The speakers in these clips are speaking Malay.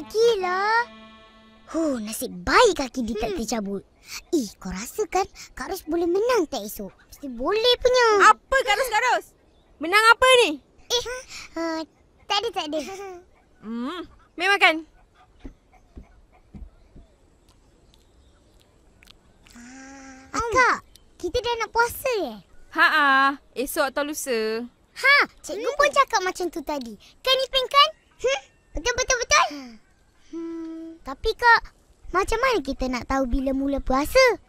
lagilah. Nasib baik kaki dia tak tercabut. Kau rasa kan Kak Ros boleh menang tak esok? Mesti boleh punya. Apa Kak Ros? Menang apa ni? Tak ada. Mari makan. Akak, kita dah nak puasa Esok atau lusa. Cikgu pun cakap macam tu tadi. Kan Ipin kan? Betul. Tapi Kak, macam mana kita nak tahu bila mula puasa?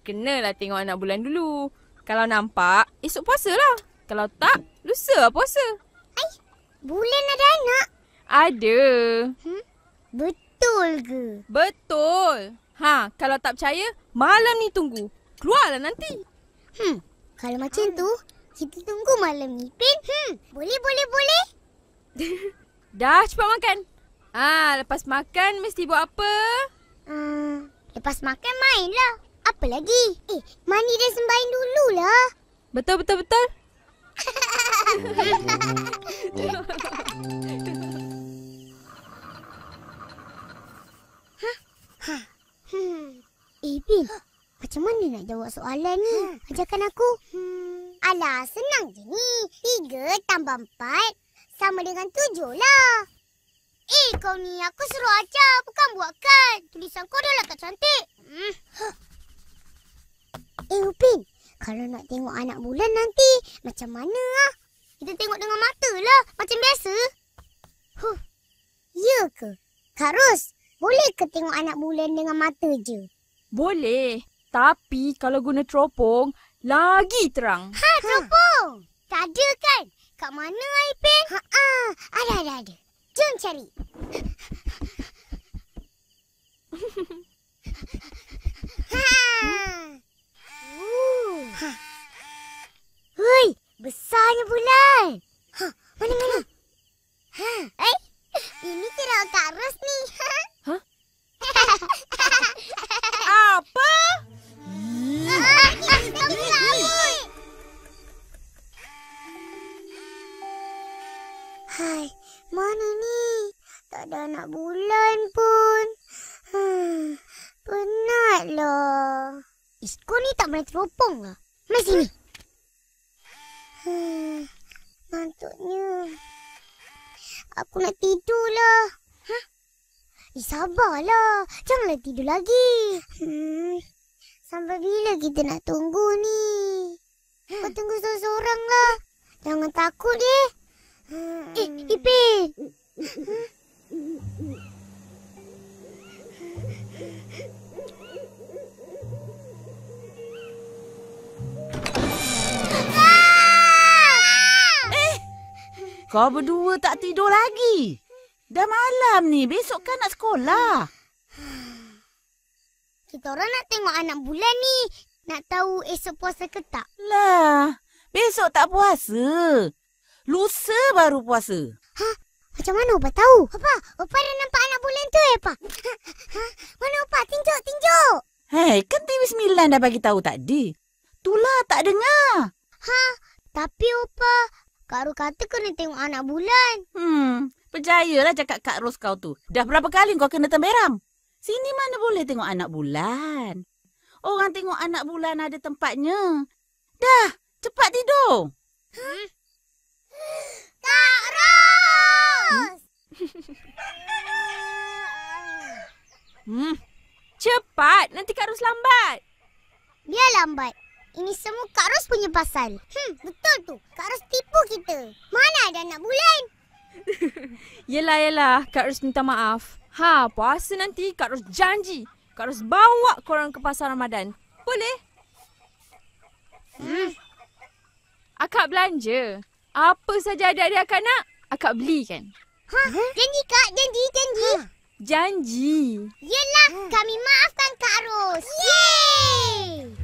Kenalah tengok anak bulan dulu. Kalau nampak, esok puasalah. Kalau tak, lusa puasa. Bulan ada anak? Ada. Betul ke? Betul. Kalau tak percaya, malam ni tunggu. Keluarlah nanti. Kalau macam tu, kita tunggu malam ni, Pin. Boleh. Dah cepat makan. Lepas makan mesti buat apa? Lepas makan mainlah. Apa lagi? Mandi dan sembahyang dululah. Betul. Pin, macam mana nak jawab soalan ni? Ajarkan aku. Alah, senang je ni. 3 tambah 4 sama dengan 7 lah. Kau ni aku suruh ajar, bukan buatkan. Tulisan kau dah lah tak cantik. Upin, kalau nak tengok anak bulan nanti, macam mana lah? Kita tengok dengan mata lah, macam biasa. Ya ke? Kak Ros, boleh ke tengok anak bulan dengan mata je? Boleh. Tapi kalau guna teropong, lagi terang. Teropong? Tak ada kan? Kat mana, Ipin? Ada. Jom cari. Hui, besarnya bulan. Mana? Ini kira Kak Ros ni. Apa? Hai, mana ni? Tak ada anak bulan pun. Penatlah. Kau ni tak main teropong lah. Mari sini. Ngantuknya. Aku nak tidur lah. Sabarlah. Janganlah tidur lagi. Sampai bila kita nak tunggu ni? Kau tunggu seorang lah. Jangan takut dia. Ipin. Kau berdua tak tidur lagi? Dah malam ni, besok kan nak sekolah. Kita orang nak tengok anak bulan ni. Nak tahu esok puasa ke tak? Lah, besok tak puasa. Lusa baru puasa. Macam mana Opa tahu? Opa dah nampak anak bulan tu Opa? Mana Opa? Tinjuk. Hei, kan TV9 dah bagi tahu tadi. Itulah tak dengar. Tapi Opa, Kak Ros kata kena tengok anak bulan. Percayalah cakap Kak Ros kau tu. Dah berapa kali kau kena temberam? Sini mana boleh tengok anak bulan. Orang tengok anak bulan ada tempatnya. Dah, cepat tidur. Kak Ros! Cepat, nanti Kak Ros lambat. Dia lambat. Ini semua Kak Ros punya pasal. Betul tu. Kak Ros tipu kita. Mana ada anak bulan? Yelah, Kak Ros minta maaf. Puasa nanti Kak Ros janji. Kak Ros bawa korang ke pasar Ramadan. Boleh? Akak belanja. Apa saja adik-adik akak nak, akak belikan. Janji Kak, janji. Janji. Yelah, kami maafkan Kak Ros. Yeay!